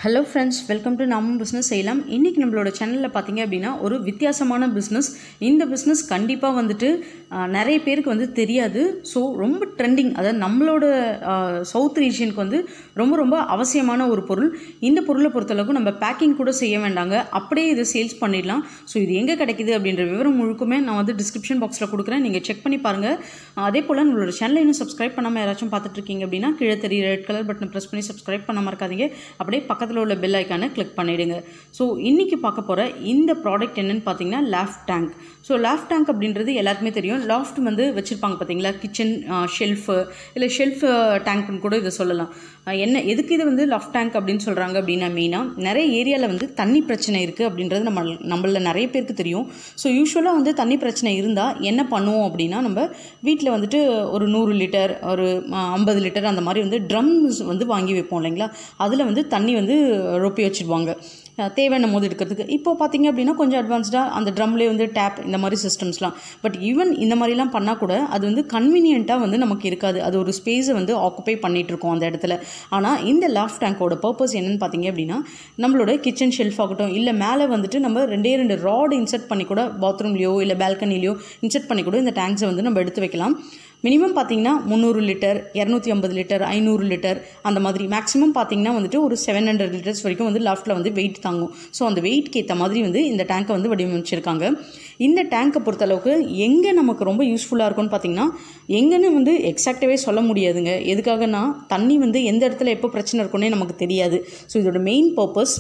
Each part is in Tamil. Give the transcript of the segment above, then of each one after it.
Hello friends, welcome to namumbusinessseiyalaam. இன்றைக்கி நம்மளோட சேனலில் பார்த்தீங்க அப்படின்னா ஒரு வித்தியாசமான பிஸ்னஸ். இந்த பிஸ்னஸ் கண்டிப்பாக வந்துட்டு நிறைய பேருக்கு வந்து தெரியாது. ஸோ ரொம்ப ட்ரெண்டிங், அதாவது நம்மளோட சவுத் ரீஜியனுக்கு வந்து ரொம்ப ரொம்ப அவசியமான ஒரு பொருள். இந்த பொருளை பொறுத்தளவுக்கு நம்ம பேக்கிங் கூட செய்ய வேண்டாங்க, அப்படியே இதை சேல்ஸ் பண்ணிடலாம். ஸோ இது எங்கே கிடைக்குது அப்படின்ற விவரம் முழுக்குமே நான் வந்து டிஸ்கிரிப்ஷன் பாக்ஸில் கொடுக்குறேன், நீங்கள் செக் பண்ணி பாருங்கள். அதே போல் நம்மளோட சேனலை இன்னும் சப்ஸ்கிரைப் பண்ணாமல் யாராச்சும் பார்த்துட்ருக்கீங்க அப்படின்னா கீழே தெரிய ரெட் கலர் பட்டனை ப்ரெஸ் பண்ணி சப்ஸ்கிரைப் பண்ண மறக்காதீங்க. அப்படியே பக்கத்தில் உள்ள பெல் ஐக்கானை கிளிக் பண்ணிவிடுங்க. ஸோ இன்றைக்கி பார்க்க போகிற இந்த ப்ராடக்ட் என்னென்னு பார்த்தீங்கன்னா loft tank. So loft tank அப்படின்றது எல்லாருக்குமே தெரியும். லாஃப்ட் வந்து வச்சுருப்பாங்க பார்த்தீங்களா, கிச்சன் ஷெல்ஃபு இல்லை ஷெல்ஃப் டேங்க்னு கூட இதை சொல்லலாம். எதுக்கு இது வந்து லாஃப்ட் டேங்க் அப்படின்னு சொல்கிறாங்க அப்படின்னா, மெயினாக நிறைய ஏரியாவில் வந்து தண்ணி பிரச்சனை இருக்குது அப்படின்றது நம்மள நிறைய பேருக்கு தெரியும். ஸோ யூஸ்வலாக வந்து தண்ணி பிரச்சனை இருந்தால் என்ன பண்ணுவோம் அப்படின்னா, நம்ம வீட்டில் வந்துட்டு ஒரு 100 லிட்டர் ஒரு 50 லிட்டர் அந்த மாதிரி வந்து ட்ரம்ஸ் வந்து வாங்கி வைப்போம் இல்லைங்களா, அதில் வந்து தண்ணி வந்து ரொப்பி வச்சுருவாங்க தேவையான போது எடுக்கிறதுக்கு. இப்போ பார்த்தீங்க அப்படின்னா கொஞ்சம் அட்வான்ஸ்டாக அந்த ட்ரம்லேயே வந்து டேப் இந்த மாதிரி சிஸ்டம்ஸ்லாம். பட் ஈவன் இந்த மாதிரிலாம் பண்ணால் கூட அது வந்து கன்வீனியண்ட்டாக வந்து நமக்கு இருக்காது. அது ஒரு ஸ்பேஸை வந்து ஆக்குப்பை பண்ணிகிட்ருக்கோம் அந்த இடத்துல. ஆனால் இந்த லாஃப்ட் டேங்கோட பர்பஸ் என்னென்னு பார்த்தீங்க அப்படின்னா, நம்மளோட கிச்சன் ஷெல்ஃப் ஆகட்டும் இல்லை மேலே வந்துட்டு நம்ம 2 ராடு இன்சர்ட் பண்ணி கூட பாத்ரூம்லேயோ இல்லை பால்கனிலையோ இன்சர்ட் பண்ணி கூட இந்த டேங்க்ஸை வந்து நம்ம எடுத்து வைக்கலாம். மினிமம் பார்த்தீங்கன்னா 300 லிட்டர், 250 லிட்டர், 500 லிட்டர் அந்த மாதிரி. மேக்ஸிமம் பார்த்தீங்கன்னா வந்துட்டு ஒரு 700 லிட்டர்ஸ் வரைக்கும் வந்து லாஃப்ட்டில் வந்து வெயிட் தாங்கும். ஸோ அந்த வெயிட்க்கு ஏற்ற மாதிரி வந்து இந்த டேங்கை வந்து வடிவமைச்சிருக்காங்க. இந்த டேங்கை பொறுத்தளவுக்கு எங்கே நமக்கு ரொம்ப யூஸ்ஃபுல்லாக இருக்கும்னு பார்த்தீங்கன்னா, எங்கன்னு வந்து எக்ஸாக்டாகவே சொல்ல முடியாதுங்க. எதுக்காகனா தண்ணி வந்து எந்த இடத்துல எப்போ பிரச்சனை இருக்குன்னே நமக்கு தெரியாது. ஸோ இதோட மெயின் பர்பஸ்,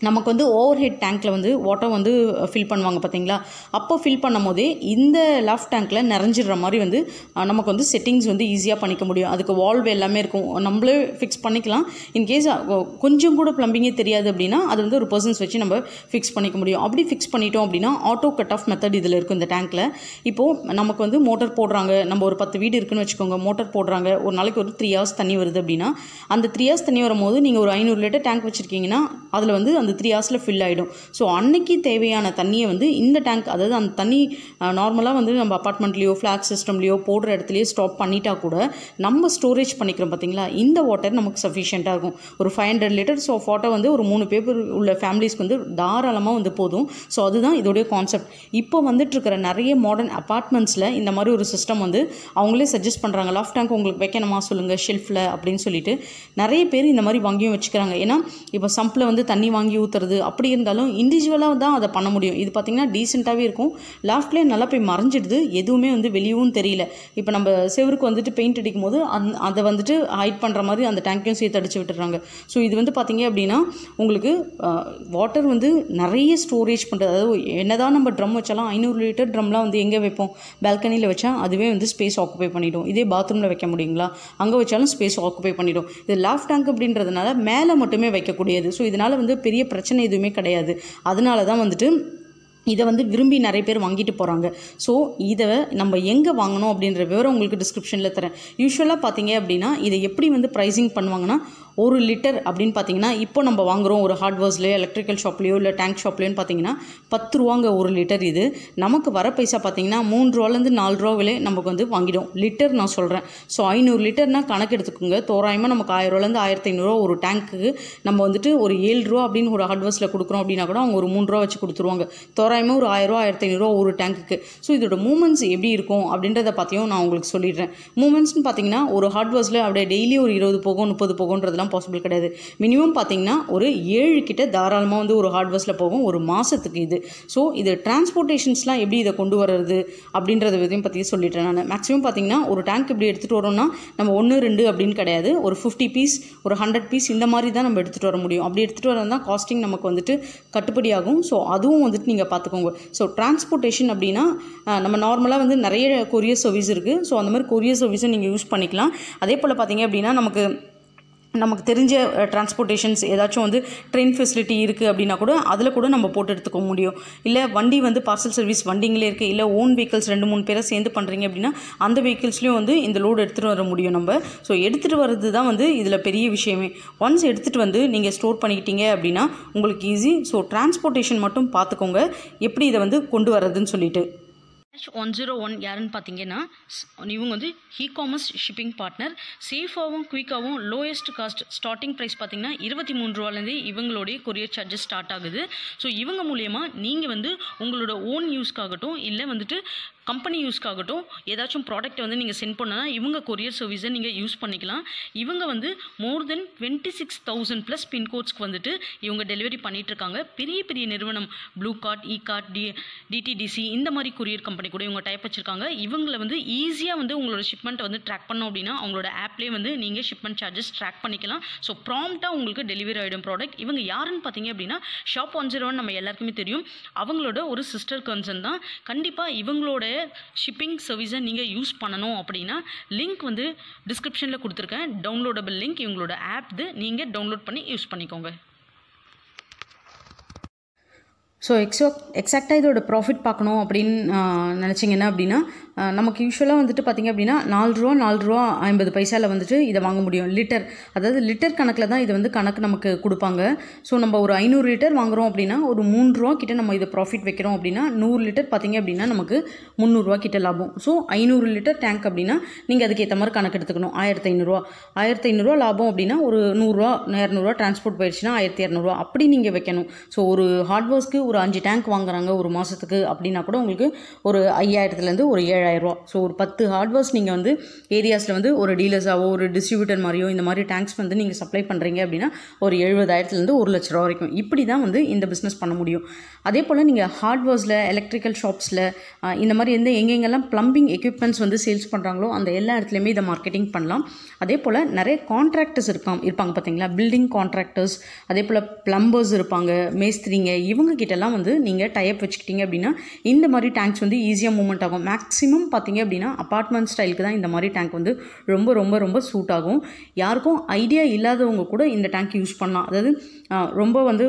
நமக்கு வந்து ஓவர் ஹெட் டேங்க்கில் வந்து வாட்டர் வந்து ஃபில் பண்ணுவாங்க பார்த்தீங்களா, அப்போ ஃபில் பண்ணும் போதே இந்த லாஃப்ட் டேங்க்கில் நிறைஞ்சிடுற மாதிரி வந்து நமக்கு வந்து செட்டிங்ஸ் வந்து ஈஸியாக பண்ணிக்க முடியும். அதுக்கு வால்வ் எல்லாமே இருக்கும், நம்மளே ஃபிக்ஸ் பண்ணிக்கலாம். இன்கேஸ் கொஞ்சம் கூட ப்ளம்பிங்கே தெரியாது அப்படின்னா அது வந்து ஒரு பர்சன்ஸ் வச்சு நம்ம ஃபிக்ஸ் பண்ணிக்க முடியும். அப்படி ஃபிக்ஸ் பண்ணிட்டோம் அப்படின்னா ஆட்டோ கட் ஆஃப் மெத்தட் இதில் இருக்கும் இந்த டேங்க்கில். இப்போது நமக்கு வந்து மோட்டர் போடுறாங்க, நம்ம ஒரு 10 வீடு இருக்குன்னு வச்சுக்கோங்க, மோட்டர் போடுறாங்க, ஒரு நாளைக்கு ஒரு 3 hours தண்ணி வருது அப்படின்னா, அந்த 3 hours தண்ணி வரும்போது நீங்கள் ஒரு 500 லிட்டர் டேங்க் வச்சுருக்கீங்கன்னா அதில் வந்து அந்த 3 ஹவர்ஸில் ஃபில் ஆகிடும். ஸோ அன்னைக்கு தேவையான தண்ணியை வந்து இந்த டேங்க், அதாவது அந்த தண்ணி நார்மலாக வந்து நம்ம அப்பார்ட்மெண்ட்லேயோ ஃப்ளாட் சிஸ்டம்லேயோ போடுற இடத்துலையோ ஸ்டாப் பண்ணிட்டா கூட நம்ம ஸ்டோரேஜ் பண்ணிக்கிறோம் பார்த்தீங்களா, இந்த வாட்டர் நமக்கு சஃபிஷியண்ட்டாக இருக்கும். ஒரு 500 லிட்டர்ஸ் ஆஃப் வாட்டர் வந்து ஒரு 3 பேர் உள்ள ஃபேமிலிஸ்க்கு வந்து தாராளமாக வந்து போதும். ஸோ அதுதான் இதோடைய கான்செப்ட். இப்போ வந்துட்டுருக்கிற நிறைய மாடர்ன் அப்பார்ட்மெண்ட்ஸில் இந்த மாதிரி ஒரு சிஸ்டம் வந்து அவங்களே சஜஸ்ட் பண்ணுறாங்க. லாஃப்ட் டேங்க் உங்களுக்கு வைக்கணுமா சொல்லுங்கள் ஷெல்ஃபில் அப்படின்னு சொல்லிட்டு நிறைய பேர் இந்த மாதிரி வாங்கியும் வச்சுக்கிறாங்க. ஏன்னா இப்போ சம்பில் வந்து தண்ணி வாங்கி ஊற்றுறது அப்படி இருந்தாலும் இண்டிவிஜுவலாக தான் அதை பண்ண முடியும். இது பார்த்திங்கன்னா டீசெண்டாகவே இருக்கும், லாஃப்ட்லேயே நல்லா போய் மறைஞ்சிடுது, எதுவுமே வந்து வெளியவும் தெரியல. இப்போ நம்ம செவருக்கு வந்துட்டு பெயிண்ட் அடிக்கும் போது அதை வந்துட்டு ஹைட் பண்ணுற மாதிரி அந்த டேங்க்கையும் சேர்த்து அடிச்சு விட்டுறாங்க. ஸோ இது வந்து பார்த்திங்க அப்படின்னா உங்களுக்கு வாட்டர் வந்து நிறைய ஸ்டோரேஜ் பண்ணுறது. அதாவது என்னதான் நம்ம ட்ரம் வச்சாலும் 500 லிட்டர் ட்ரம்லாம் வந்து எங்கே வைப்போம், பால்கனியில் வச்சா அதுவே வந்து ஸ்பேஸ் ஆக்குப்பை பண்ணிவிடும். இதே பாத்ரூமில் வைக்க முடியுங்களா, அங்கே வச்சாலும் ஸ்பேஸ் ஆக்குப்பை பண்ணிவிடும். இது லாஃப்ட் டேங்க் அப்படின்றதுனால மேலே மட்டுமே வைக்கக்கூடியது. ஸோ இதனால் வந்து பெரிய பிரச்சனை எதுவுமே கிடையாது. அதனால தான் வந்துட்டு இதை வந்து விரும்பி நிறைய பேர் வாங்கிட்டு போகிறாங்க. ஸோ இதை நம்ம எங்கே வாங்கணும் அப்படின்ற விவரம் உங்களுக்கு டிஸ்கிரிப்ஷனில் தரேன். யூஸ்வலாக பார்த்தீங்க அப்படின்னா இதை எப்படி வந்து ப்ரைஸிங் பண்ணுவாங்கன்னா, 1 லிட்டர் அப்படின்னு பார்த்தீங்கன்னா இப்போ நம்ம வாங்குகிறோம் ஒரு ஹார்ட்வேர்ஸ்லையோ எலக்ட்ரிக்கல் ஷாப்லையோ இல்லை டேங்க் ஷாப்லையோன்னு பார்த்தீங்கன்னா 10 ரூபாங்க 1 லிட்டர். இது நமக்கு வர பைசா பார்த்தீங்கன்னா 3 ரூபாலேருந்து 4 ரூபா விலை நமக்கு வந்து வாங்கிடும். லிட்டர் நான் சொல்கிறேன். ஸோ 500 லிட்டர்னால் கணக்கு எடுத்துக்கோங்க, தோராயமாக நமக்கு 1000 ரூபாலேருந்து 1500 ஒரு டேங்க்கு நம்ம வந்துட்டு ஒரு 7 ரூபா அப்படின்னு ஒரு ஹார்ட்வேர்ஸில் கொடுக்குறோம் அப்படின்னா கூட அவங்க ஒரு 3 ரூபா வச்சு கொடுத்துருவாங்க. தோராயமாக ஒரு 1000 ரூபா 1500 ஒரு டேங்க்குக்கு. ஸோ இதோட மூமெண்ட்ஸ் எப்படி இருக்கும் அப்படின்றத பற்றியும் நான் உங்களுக்கு சொல்லிடுறேன். மூமெண்ட்ஸ்னு பார்த்தீங்கன்னா ஒரு ஹார்ட்வேர்ஸில் அப்படியே டெய்லி ஒரு 20 போகும் 30 போகுன்றதுலாம் பாசிபிள் கிடையாது. மினிமம் பார்த்தீங்கன்னா ஒரு 7 கிட்ட தாராளமாக வந்து ஒரு ஹார்ட்வேர்ஸில் போகும் ஒரு மாதத்துக்கு இது. ஸோ இது டிரான்ஸ்போர்ட்டேஷன்ஸ்லாம் எப்படி இதை கொண்டு வர்றது அப்படின்றத விதையும் பற்றி சொல்லிட்டேன் நான். மேக்ஸிமம் பார்த்தீங்கன்னா ஒரு டேங்க் இப்படி எடுத்துகிட்டு வரோம்னா நம்ம 1 2 அப்படின்னு கிடையாது, ஒரு 50 பீஸ் ஒரு 100 பீஸ் இந்த மாதிரி தான் நம்ம எடுத்துகிட்டு வர முடியும். அப்படி எடுத்துகிட்டு வரது தான் காஸ்டிங் நமக்கு வந்துட்டு கட்டுப்படி ஆகும். ஸோ அதுவும் வந்துட்டு நீங்கள் பார்த்துக்கோங்க. ஸோ டிரான்ஸ்போர்ட்டேஷன் அப்படின்னா நம்ம நார்மலாக வந்து நிறைய கொரியர் சர்வீஸ் இருக்குது. ஸோ அந்த மாதிரி கொரியர் சர்வீஸை நீங்கள் யூஸ் பண்ணிக்கலாம். அதே போல் பார்த்தீங்க அப்படின்னா நமக்கு தெரிஞ்ச டிரான்ஸ்போர்ட்டேஷன்ஸ் ஏதாச்சும் வந்து ட்ரெயின் ஃபெசிலிட்டி இருக்குது அப்படின்னா கூட அதில் கூட நம்ம போட்டு எடுத்துக்க முடியும். இல்லை வண்டி வந்து பார்சல் சர்வீஸ் வண்டிங்களே இருக்குது, இல்லை ஓன் வெஹிக்கிள்ஸ் 2-3 பேரை சேர்ந்து பண்ணுறீங்க அப்படின்னா அந்த வெஹிக்கிள்ஸ்லேயும் வந்து இந்த லோடு எடுத்துகிட்டு வர முடியும் நம்ம. ஸோ எடுத்துகிட்டு வர்றது தான் வந்து இதில் பெரிய விஷயமே. ஒன்ஸ் எடுத்துகிட்டு வந்து நீங்கள் ஸ்டோர் பண்ணிக்கிட்டீங்க அப்படின்னா உங்களுக்கு ஈஸி. ஸோ டிரான்ஸ்போர்ட்டேஷன் மட்டும் பார்த்துக்கோங்க எப்படி இதை வந்து கொண்டு வர்றதுன்னு சொல்லிட்டு. 101 யாருன்னு பார்த்தீங்கன்னா இவங்க வந்து ecommerce ஷிப்பிங் பார்ட்னர். சேஃபாகவும் குயிக்காகவும் லோயஸ்ட் காஸ்ட் ஸ்டார்டிங் ப்ரைஸ் பார்த்தீங்கன்னா 23 ரூபாலேருந்து இவங்களுடைய கொரியர் சார்ஜஸ் ஸ்டார்ட் ஆகுது. ஸோ இவங்க மூலயமா நீங்கள் வந்து உங்களோட ஓன் யூஸ்க்காகட்டும் இல்லை வந்துட்டு கம்பெனி யூஸ்க்காகட்டும் ஏதாச்சும் ப்ராடக்ட்டை வந்து நீங்கள் சென்ட் பண்ணனா இவங்க கொரியர் சர்வீஸை நீங்கள் யூஸ் பண்ணிக்கலாம். இவங்க வந்து மோர் தென் 26,000 ப்ளஸ் பின்கோட்ஸ்க்கு வந்துட்டு இவங்க டெலிவரி பண்ணிகிட்ருக்காங்க. பெரிய பெரிய நிறுவனம் ப்ளூ கார்ட், இ கார்ட், டிடிடிசி இந்த மாதிரி கொரியர் கம்பெனி கூட இவங்க டைப் வச்சுருக்காங்க. இவங்களை வந்து ஈஸியாக வந்து உங்களோட ஷிப்மெண்ட்டை வந்து ட்ராக் பண்ணோம் அப்படின்னா அவங்களோட ஆப்லேயே வந்து நீங்கள் ஷிப்மெண்ட் சார்ஜஸ் ட்ராக் பண்ணிக்கலாம். ஸோ ப்ராம்ப்டாக உங்களுக்கு டெலிவரி ஆகிடும் ப்ராடக்ட். இவங்க யாருன்னு பார்த்தீங்க அப்படின்னா ஷாப் 101 நம்ம எல்லாருக்குமே தெரியும். அவங்களோட ஒரு சிஸ்டர் கன்சர்ன் தான். கண்டிப்பாக இவங்களோட ஷிப்பிங் சர்வீஸை நீங்கள் யூஸ் பண்ணணும் அப்படின்னா லிங்க் வந்து டிஸ்கிரிப்ஷனில் கொடுத்துருக்கேன். டவுன்லோடபிள் லிங்க் இவங்களோட ஆப் நீங்கள் டவுன்லோட் பண்ணி யூஸ் பண்ணிக்கோங்க. ஸோ எக்ஸாக்டாக இதோட ப்ராஃபிட் பார்க்கணும் அப்படின்னு நினச்சிங்கன்னா அப்படின்னா நமக்கு யூஸ்வலாக வந்துட்டு பார்த்திங்க அப்படின்னா 4 ரூபா 50 பைசாவில் வந்துட்டு இதை வாங்க முடியும். லிட்டர், அதாவது லிட்டர் கணக்கில் தான் இது வந்து கணக்கு நமக்கு கொடுப்பாங்க. ஸோ நம்ம ஒரு 500 லிட்டர் வாங்குகிறோம் அப்படின்னா ஒரு 3 ரூபா கிட்ட நம்ம இதை ப்ராஃபிட் வைக்கிறோம் அப்படின்னா 100 லிட்டர் பார்த்திங்க அப்படின்னா நமக்கு 300 ரூபா கிட்ட லாபம். ஸோ 500 லிட்டர் டேங்க் அப்படின்னா நீங்கள் அதுக்கேற்ற மாதிரி கணக்கு எடுத்துக்கணும். 1500 ரூபா லாபம் அப்படின்னா ஒரு 100 ரூபா 200 ரூபா டிரான்ஸ்போர்ட் போயிடுச்சுன்னா 1200 ரூபா அப்படி நீங்கள் வைக்கணும். ஸோ ஒரு ஹார்ட்வேர்ஸ்க்கு ஒரு 5 டேங்க் வாங்குறாங்க ஒரு மாதத்துக்கு அப்படின்னா கூட உங்களுக்கு ஒரு 5000லேருந்து ஒரு 7000 ரூபா. ஸோ ஒரு 10 ஹார்ட்வேர்ஸ் நீங்கள் வந்து ஏரியாஸில் வந்து ஒரு டீலர்ஸாவோ ஒரு டிஸ்ட்ரிபியூட்டர் மாதிரியோ இந்த மாதிரி டேங்க்ஸ் வந்து நீங்கள் சப்ளை பண்ணுறீங்க அப்படின்னா ஒரு 70,000லேருந்து 1,00,000 ரூபா வரைக்கும் இப்படி தான் வந்து இந்த பிஸ்னஸ் பண்ண முடியும். அதே போல் நீங்கள் ஹார்ட்வேர்ஸில், எலக்ட்ரிக்கல் ஷாப்ஸில் இந்த மாதிரி எங்கெங்கெல்லாம் ப்ளம்பிங் எக்யூப்மெண்ட்ஸ் வந்து சேல்ஸ் பண்ணுறாங்களோ அந்த எல்லா இடத்துலையுமே இதை மார்க்கெட்டிங் பண்ணலாம். அதே போல் நிறைய கான்ட்ராக்டர்ஸ் இருப்பாங்க பார்த்தீங்களா, பில்டிங் கான்ட்ராக்டர்ஸ், அதே போல் ப்ளம்பர்ஸ் இருப்பாங்க, மேஸ்திரிங்க, இவங்க கிட்டலாம் வந்து நீங்கள் டைப் வச்சுக்கிட்டீங்க அப்படின்னா இந்த மாதிரி டேங்க்ஸ் வந்து ஈஸியாக மூவ்மெண்ட் ஆகும். மேக்ஸிமம் பார்த்தீங்க அப்படின்னா அப்பார்ட்மெண்ட் ஸ்டைலுக்கு தான் இந்த மாதிரி டேங்க் வந்து ரொம்ப ரொம்ப ரொம்ப சூட் ஆகும். யாருக்கும் ஐடியா இல்லாதவங்க கூட இந்த டேங்க் யூஸ் பண்ணலாம். அதாவது ரொம்ப வந்து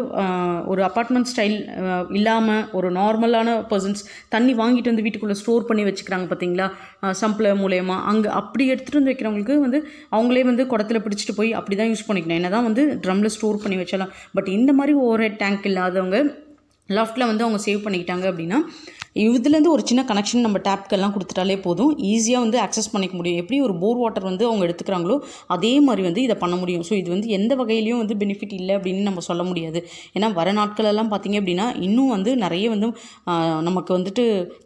ஒரு அப்பார்ட்மெண்ட் ஸ்டைல் இல்லாமல் ஒரு நார்மலான பர்சன்ஸ் தண்ணி வாங்கிட்டு வந்து வீட்டுக்குள்ளே ஸ்டோர் பண்ணி வச்சுக்கிறாங்க பார்த்தீங்களா, சம்பில் மூலயமா அங்கே அப்படி எடுத்துகிட்டு வந்து வைக்கிறவங்களுக்கு வந்து அவங்களே வந்து குடத்தில் பிடிச்சிட்டு போய் அப்படி தான் யூஸ் பண்ணிக்கணும். என்ன தான் வந்து ட்ரம்மில் ஸ்டோர் பண்ணி வச்சாலாம். பட் இந்த மாதிரி ஓவர் ஹெட் டேங்க் இல்லாதவங்க லாஃப்ட்டில் வந்து அவங்க சேவ் பண்ணிக்கிட்டாங்க அப்படின்னா இதுலேருந்து ஒரு சின்ன கனெக்ஷன் நம்ம டேப்க்கெல்லாம் கொடுத்துட்டாலே போதும், ஈஸியாக வந்து ஆக்சஸ் பண்ணிக்க முடியும். எப்படி ஒரு போர் வாட்டர் வந்து அவங்க எடுத்துக்கிறாங்களோ அதே மாதிரி வந்து இதை பண்ண முடியும். ஸோ இது வந்து எந்த வகையிலையும் வந்து பெனிஃபிட் இல்லை அப்படின்னு நம்ம சொல்ல முடியாது. ஏன்னா வர நாட்களெல்லாம் பார்த்திங்க அப்படின்னா இன்னும் வந்து நிறைய வந்து நமக்கு வந்துட்டு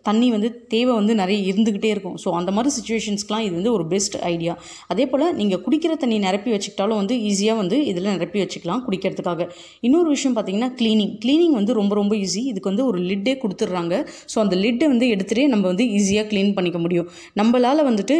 தண்ணி வந்து தேவை வந்து நிறைய இருந்துக்கிட்டே இருக்கும். ஸோ அந்த மாதிரி சுச்சுவேஷன்ஸ்க்கெலாம் இது வந்து ஒரு பெஸ்ட் ஐடியா. அதே போல் நீங்கள் குடிக்கிற தண்ணி நிரப்பி வச்சுக்கிட்டாலும் வந்து ஈஸியாக வந்து இதில் நிரப்பி வச்சுக்கலாம் குடிக்கிறதுக்காக. இன்னொரு விஷயம் பார்த்திங்கன்னா க்ளீனிங் வந்து ரொம்ப ரொம்ப ஈஸி. இதுக்கு வந்து ஒரு லிட்டே கொடுத்துட்றாங்க. ஸோ அந்த லிட்டை வந்து எடுத்துகிட்டே நம்ம வந்து ஈஸியாக க்ளீன் பண்ணிக்க முடியும். நம்மளால் வந்துட்டு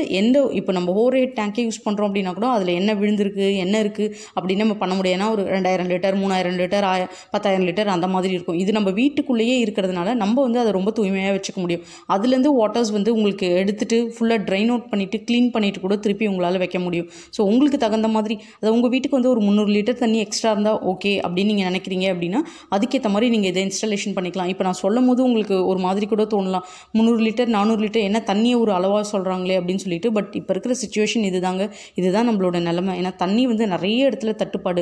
இப்போ நம்ம ஓவர் ஹெட் டேங்கே யூஸ் பண்ணுறோம் அப்படின்னா கூட அதில் என்ன விழுந்திருக்கு என்ன இருக்குது அப்படின்னு நம்ம பண்ண முடியும். ஏன்னா ஒரு 2000 லிட்டர் 3000 லிட்டர் 10,000 லிட்டர் அந்த மாதிரி இருக்கும். இது நம்ம வீட்டுக்குள்ளேயே இருக்கிறதுனால நம்ம வந்து அதை ரொம்ப தூய்மையாக வச்சுக்க முடியும். அதுலேருந்து வாட்டர்ஸ் வந்து உங்களுக்கு எடுத்துகிட்டு ஃபுல்லாக ட்ரைன் அவுட் பண்ணிவிட்டு க்ளீன் பண்ணிவிட்டு கூட திருப்பி உங்களால் வைக்க முடியும். ஸோ உங்களுக்கு தகுந்த மாதிரி அதாவது உங்கள் வீட்டுக்கு வந்து ஒரு 300 லிட்டர் தண்ணி எக்ஸ்ட்ரா இருந்தால் ஓகே அப்படின்னு நீங்கள் நினைக்கிறீங்க அப்படின்னா அதுக்கேற்ற மாதிரி நீங்கள் இதை இன்ஸ்டாலேஷன் பண்ணிக்கலாம். இப்போ நான் சொல்லும் போது உங்களுக்கு ஒரு மாதிரி கூட தோணலாம், 300 லிட்டர் 400 லிட்டர் என்ன தண்ணியை ஒரு அளவாக சொல்கிறாங்களே அப்படின்னு சொல்லிட்டு. பட் இப்போ இருக்கிற சிச்சுவேஷன் இதுதான் நம்மளோட நிலைமை. ஏன்னா தண்ணி வந்து நிறைய இடத்துல தட்டுப்பாடு.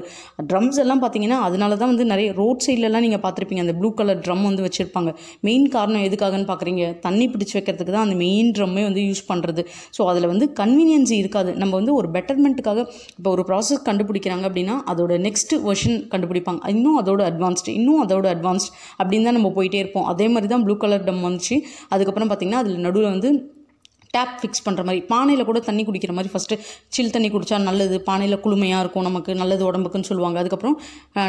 ட்ரம்ஸ் எல்லாம் பார்த்தீங்கன்னா அதனால தான் வந்து நிறைய ரோட் சைட்லலாம் நீங்கள் பார்த்துருப்பீங்க அந்த ப்ளூ கலர் ட்ரம் வந்து வச்சுருப்பாங்க. மெயின் காரணம் எதுக்காகன்னு பார்க்குறீங்க, தண்ணி பிடிச்சி வைக்கிறதுக்கு தான் அந்த மெயின் ட்ரம்மே வந்து யூஸ் பண்ணுறது. ஸோ அதில் வந்து கன்வீனியன்ஸ் இருக்காது. நம்ம வந்து ஒரு பெட்டர்மெண்ட்டுக்காக இப்போ ஒரு ப்ராசஸ் கண்டுபிடிக்கிறாங்க அப்படின்னா அதோட நெக்ஸ்ட் வெர்ஷன் கண்டுபிடிப்பாங்க, இன்னும் அதோட அட்வான்ஸ்டு அப்படின்னு தான் நம்ம போயிட்டே இருப்போம். அதே மாதிரி தான் ப்ளூ கலர் டம் வந்துச்சு. அதுக்கப்புறம் பார்த்திங்கன்னா அதில் நடுவில் வந்து டேப் ஃபிக்ஸ் பண்ணுற மாதிரி பானையில் கூட தண்ணி குடிக்கிற மாதிரி ஃபஸ்ட்டு சில் தண்ணி குடித்தா நல்லது, பானையில் குளுமையாக இருக்கும், நமக்கு நல்லது உடம்புக்குன்னு சொல்லுவாங்க. அதுக்கப்புறம்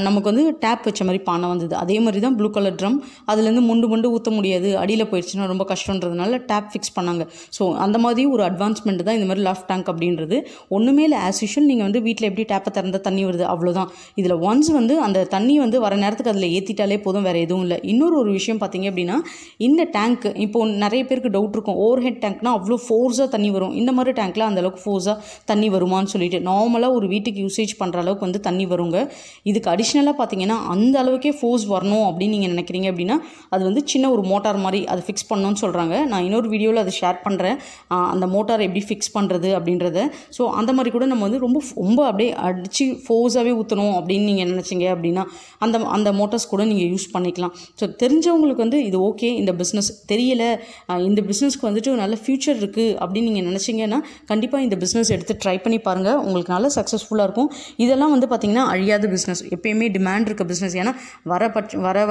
நமக்கு வந்து டேப் வச்ச மாதிரி பானை வந்தது. அதே மாதிரி தான் ப்ளூ கலர் ட்ரம். அதுலேருந்து முண்டு ஊற்ற முடியாது, அடியில் போயிடுச்சுன்னா ரொம்ப கஷ்டன்றதுனால டேப் ஃபிக்ஸ் பண்ணாங்க. ஸோ அந்த மாதிரி ஒரு அட்வான்ஸ்மெண்ட் தான் இந்த மாதிரி லாஃப்ட் டேங்க் அப்படின்றது. ஒன்றுமே இல்லை, ஆஸ் யூஷுவல் நீங்கள் வந்து வீட்டில் எப்படி டேப்பை திறந்தால் தண்ணி வருது அவ்வளோதான். இதில் ஒன்ஸ் வந்து அந்த தண்ணி வந்து வர நேரத்துக்கு அதில் ஏற்றிட்டாலே போதும், வேறு எதுவும் இல்லை. இன்னொரு விஷயம் பார்த்தீங்க அப்படின்னா இந்த டேங்க் இப்போது நிறைய பேருக்கு டவுட் இருக்கும், ஓவர் ஹெட் டேங்க்னா அவ்வளோ அவ்வளோ ஃபோர்ஸாக தண்ணி வரும். இந்த மாதிரி டேங்க்கில் அந்தளவுக்கு ஃபோர்ஸாக தண்ணி வருமானு சொல்லிட்டு நார்மலாக ஒரு வீட்டுக்கு யூசேஜ் பண்ணுற அளவுக்கு வந்து தண்ணி வருங்க. இதுக்கு அடிஷ்னலாக பார்த்தீங்கன்னா அந்த அளவுக்கே ஃபோர்ஸ் வரணும் அப்படின்னு நீங்கள் நினைக்கிறீங்க அப்படின்னா அது வந்து சின்ன ஒரு மோட்டார் மாதிரி அதை ஃபிக்ஸ் பண்ணணும்னு சொல்கிறாங்க. நான் இன்னொரு வீடியோவில் அதை ஷேர் பண்ணுறேன், அந்த மோட்டார் எப்படி ஃபிக்ஸ் பண்ணுறது அப்படின்றத. ஸோ அந்த மாதிரி கூட நம்ம வந்து ரொம்ப அப்படியே அடித்து ஃபோர்ஸாகவே ஊற்றணும் அப்படின்னு நீங்கள் நினச்சிங்க அப்படின்னா அந்த மோட்டார்ஸ் கூட நீங்கள் யூஸ் பண்ணிக்கலாம். ஸோ தெரிஞ்சவங்களுக்கு வந்து இது ஓகே, இந்த பிஸ்னஸ் தெரியல, இந்த பிஸ்னஸ்க்கு வந்துட்டு நல்ல ஃப்யூச்சர் இருக்குது அப்படின்னு நீங்கள் நினச்சிங்கன்னா கண்டிப்பாக இந்த பிஸ்னஸ் எடுத்து ட்ரை பண்ணி பாருங்கள். உங்களுக்கு நல்ல சக்ஸஸ்ஃபுல்லாக இருக்கும். இதெல்லாம் வந்து பார்த்திங்கன்னா அழியாத பிஸ்னஸ், எப்பயுமே டிமாண்ட் இருக்க பிஸ்னஸ். ஏன்னா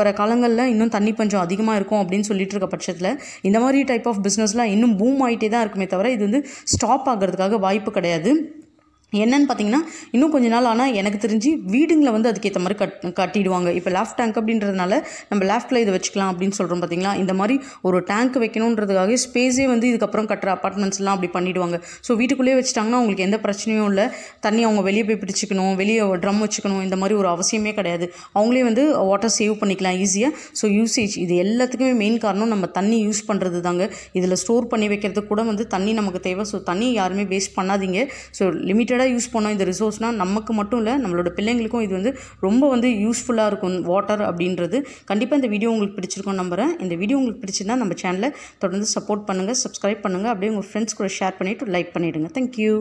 வர காலங்களில் இன்னும் தண்ணி பஞ்சம் அதிகமாக இருக்கும் அப்படின்னு சொல்லிட்டு இருக்க பட்சத்தில் இந்த மாதிரி டைப் ஆஃப் பிஸ்னஸ்லாம் இன்னும் பூம் ஆகிட்டே தான் இருக்குமே தவிர இது வந்து ஸ்டாப் ஆகிறதுக்காக வாய்ப்பு கிடையாது. என்னன்னு பார்த்தீங்கன்னா இன்னும் கொஞ்ச நாள் ஆனால் எனக்கு தெரிஞ்சு வீடுங்களை வந்து அதுக்கேற்ற மாதிரி கட்டிடுவாங்க. இப்போ லேஃப்ட் டேங்க் அப்படின்றதுனால நம்ம லேஃப்ட்டில் இதை வச்சுக்கலாம் அப்படின்னு சொல்கிறோம் பார்த்தீங்களா. இந்த மாதிரி ஒரு டேங்க் வைக்கணுன்றதுக்காக ஸ்பேஸே வந்து இதுக்கப்புறம் கட்டுற அப்பார்ட்மெண்ட்ஸ்லாம் அப்படி பண்ணிவிடுவாங்க. ஸோ வீட்டுக்குள்ளேயே வச்சுட்டாங்கன்னா அவங்களுக்கு எந்த பிரச்சனையும் இல்லை. தண்ணி அவங்க வெளியே போய் பிடிச்சிக்கணும், வெளியே ட்ரம் வச்சுக்கணும், இந்த மாதிரி ஒரு அவசியமே கிடையாது. அவங்களே வந்து வாட்டர் சேவ் பண்ணிக்கலாம் ஈஸியாக. ஸோ யூசேஜ் இது எல்லாத்துக்குமே மெயின் காரணம் நம்ம தண்ணி யூஸ் பண்ணுறது தாங்க. இதில் ஸ்டோர் பண்ணி வைக்கிறதுக்கு கூட வந்து தண்ணி நமக்கு தேவை. ஸோ தண்ணி யாருமே வேஸ்ட் பண்ணாதீங்க. ஸோ லிமிட்டடாக யூஸ் பண்ணோம் இந்த ரிசோர்ஸ்னால் நமக்கு மட்டும் இல்லை நம்மளோட பிள்ளைங்களுக்கும் இது வந்து ரொம்ப வந்து யூஸ்ஃபுல்லாக இருக்கும் வாட்டர் அப்படின்றது. கண்டிப்பாக இந்த வீடியோ உங்களுக்கு பிடிச்சிருக்கும் நம்புகிறேன். இந்த வீடியோ உங்களுக்கு பிடிச்சிருந்தா நம்ம சேனலை தொடர்ந்து சப்போர்ட் பண்ணுங்கள், சப்ஸ்கிரைப் பண்ணுங்கள், அப்படியே உங்கள் ஃப்ரெண்ட்ஸ் கூட ஷேர் பண்ணிவிட்டு லைக் பண்ணிவிடுங்க. தேங்க்யூ.